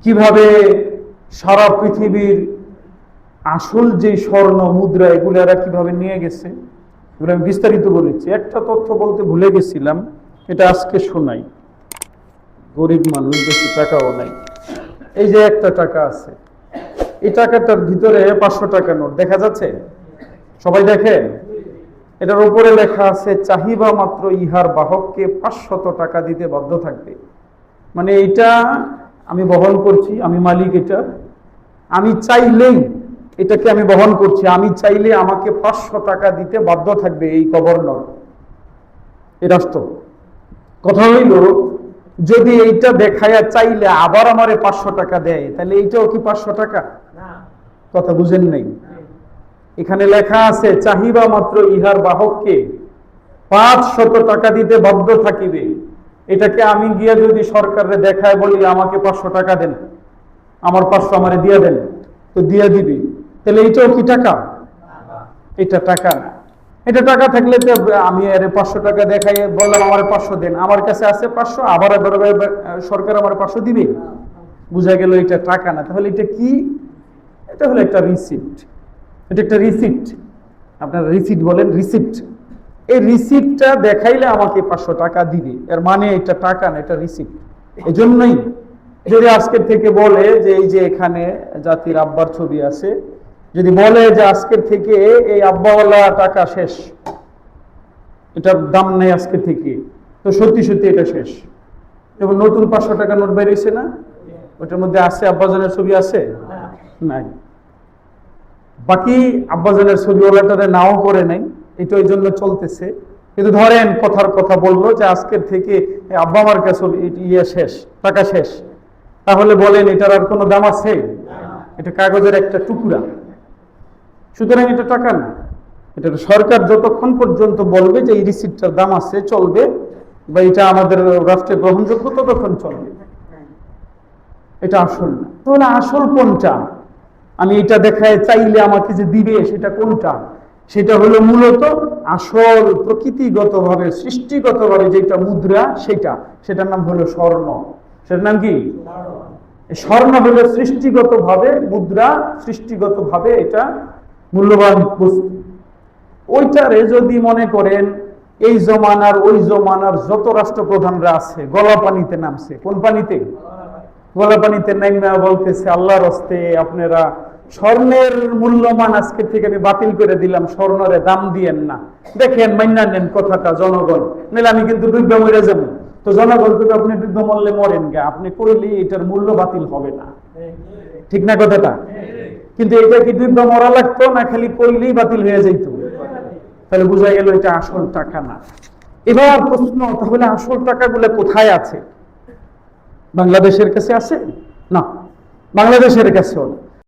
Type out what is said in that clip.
কিভাবে সারা পৃথিবীর আসল যে স্বর্ণ মুদ্রা এগুলো এরা কিভাবে নিয়ে গেছে এগুলো আমি বিস্তারিত বলেছি। একটা তথ্য বলতে ভুলে গেছিলাম, এটা আজকে শোনাই। গরিব মানুষ, বেশি টাকাও নাই। এই যে একটা টাকা আছে, এই টাকাটার ভিতরে 500 টাকা নোট দেখা যাচ্ছে, সবাই দেখেন। এটার উপরে লেখা আছে, চাহিবা মাত্র ইহার বাহককে 500 টাকা দিতে বাধ্য থাকবে। মানে এইটা আমি বহন করছি, আমি মালিক, এটা আমি চাইলেই এটাকে আমি বহন করছি, আমি চাইলে আমাকে 500 টাকা দিতে বাধ্য থাকবে এই গভর্নর, এই রাষ্ট্র। কথা হইল, যদি এইটা দেখায়া চাইলে আবার আমারে 500 টাকা দেয়, তাহলে এইটাও কি 500 টাকা? কথা বুঝেন নাই? এখানে লেখা আছে, চাহিবা মাত্র ইহার বাহককে 500 টাকা দিতে বাধ্য থাকিবে। এটাকে আমি গিয়ে যদি সরকারে দেখায় বলি আমাকে 500 টাকা দেন, আমার 500 আমারে দিয়ে দেন, তো দিয়ে দিবি, তাহলে এইটাও কি টাকা? এটা টাকা না। এটা টাকা থাকলে তো আমি আরে 500 টাকা দেখাই বললাম আমার 500 দেন, আমার কাছে আছে 500, আবার সরকার আমার 500 দিবে, বুঝা গেল এটা টাকা না। তাহলে এটা কি? এটা হলো একটা রিসিপ্ট। এটা একটা রিসিপ্ট, আপনারা রিসিপ্ট বলেন, রিসিপ্ট। এই রিসিপ্টটা দেখাইলে আমাকে 500 টাকা দিবে, এর মানে এটা টাকা না, এটা রিসিপ্ট। এই জন্যই যদি আজকের থেকে বলে যে এই যে এখানে জাতির আব্বার ছবি আছে, যদি বলে যে আজকের থেকে এই আব্বাওয়ালা টাকা শেষ, এটার দাম নেই আজকে থেকে, তো সত্যি সত্যি এটা শেষ। এবং নতুন 500 টাকা নোট বেরিয়েছে না, ওটার মধ্যে আছে আব্বাজানের ছবি আছে? নাই। বাকি আব্বাজানের ছবিওয়ালাটারে নাও করে নাই, এটা ওই জন্য চলতেছে। কিন্তু ধরেন কথার কথা বললো যে আজকের থেকে আব্বা আমার কাছে ইয়ে শেষ, টাকা শেষ, তাহলে বলেন এটার আর কোনো দাম আছে? এটা কাগজের একটা টুকরা, সুতরাং এটা টাকা না। এটা সরকার যতক্ষণ পর্যন্ত বলবে যে এই রিসিপ্টটার দাম আছে, চলবে, বা এটা আমাদের রাষ্ট্রে গ্রহণযোগ্য, ততক্ষণ চলবে। এটা আসল না। তাহলে আসল কোনটা? আমি এটা দেখায় চাইলে আমাকে যে দিবে সেটা কোনটা? সেটা হলো মূলত আসল প্রকৃতিগতভাবে সৃষ্টিগতভাবে যেটা মুদ্রা, সেটার নাম হলো স্বর্ণ। সেটার নাম কি? স্বর্ণ হলো সৃষ্টিগতভাবে মুদ্রা, সৃষ্টিগতভাবে এটা মূল্যবান বস্তু। ওইটারে যদি মনে করেন এই জমানার ওই জমানার যত রাষ্ট্রপ্রধানরা আছে গলা পানিতে নামছে। কোন পানিতে? গলা পানিতে নাইমা বলতেছে, আল্লাহর হস্তে আপনারা স্বর্ণের মূল্যমান আজকে থেকে আমি বাতিল করে দিলাম, স্বর্ণরে দাম দিয়েন না। দেখেন মাইনা নেন কথাটা জনগণ, নাহলে আমি কিন্তু ডুববে মরে যাবো। তো জনগণ থেকে আপনি ডুববে মরলে মরেন গে, আপনি কইলে এটার মূল্য বাতিল হবে না, ঠিক না কথাটা? কিন্তু এটা কি ডুববে মরা লাগতো না, খালি কইলেই বাতিল হয়ে যাইত? তাহলে বোঝা গেল এটা আসল টাকা না। এবার প্রশ্ন, তাহলে আসল টাকাগুলো কোথায় আছে? বাংলাদেশের কাছে আছে না, বাংলাদেশের কাছেও না।